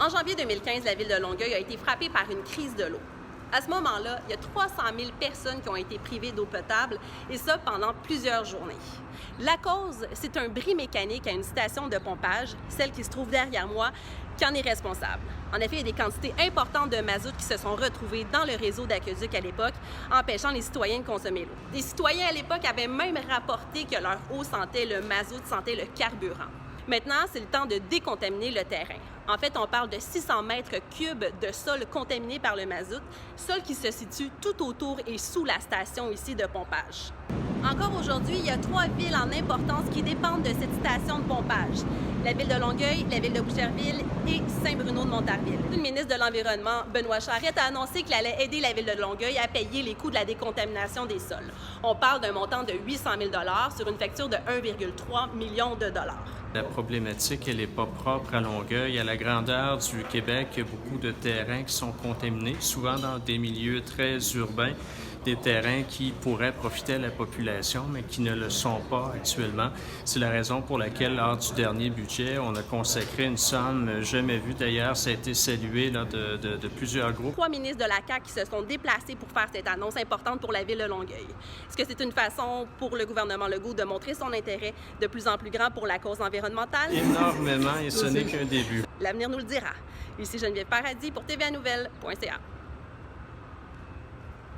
En janvier 2015, la ville de Longueuil a été frappée par une crise de l'eau. À ce moment-là, il y a 300 000 personnes qui ont été privées d'eau potable, et ça pendant plusieurs journées. La cause, c'est un bris mécanique à une station de pompage, celle qui se trouve derrière moi, qui en est responsable. En effet, il y a des quantités importantes de mazout qui se sont retrouvées dans le réseau d'aqueduc à l'époque, empêchant les citoyens de consommer l'eau. Les citoyens à l'époque avaient même rapporté que leur eau sentait le mazout, sentait le carburant. Maintenant, c'est le temps de décontaminer le terrain. En fait, on parle de 600 mètres cubes de sol contaminé par le mazout, sol qui se situe tout autour et sous la station ici de pompage. Encore aujourd'hui, il y a 3 villes en importance qui dépendent de cette station de pompage. La ville de Longueuil, la ville de Boucherville et Saint-Bruno-de-Montarville. Le ministre de l'Environnement, Benoît Charette, a annoncé qu'il allait aider la ville de Longueuil à payer les coûts de la décontamination des sols. On parle d'un montant de 800 000 $ sur une facture de 1,3 million de dollars. La problématique, elle n'est pas propre à Longueuil. À la grandeur du Québec, il y a beaucoup de terrains qui sont contaminés, souvent dans des milieux très urbains, des terrains qui pourraient profiter à la population, mais qui ne le sont pas actuellement. C'est la raison pour laquelle, lors du dernier budget, on a consacré une somme jamais vue. D'ailleurs, ça a été salué là, de plusieurs groupes. 3 ministres de la CAQ qui se sont déplacés pour faire cette annonce importante pour la ville de Longueuil. Est-ce que c'est une façon pour le gouvernement Legault de montrer son intérêt de plus en plus grand pour la cause environnementale? Énormément, et ce n'est qu'un début. L'avenir nous le dira. Ici Geneviève Paradis pour tvanouvelles.ca.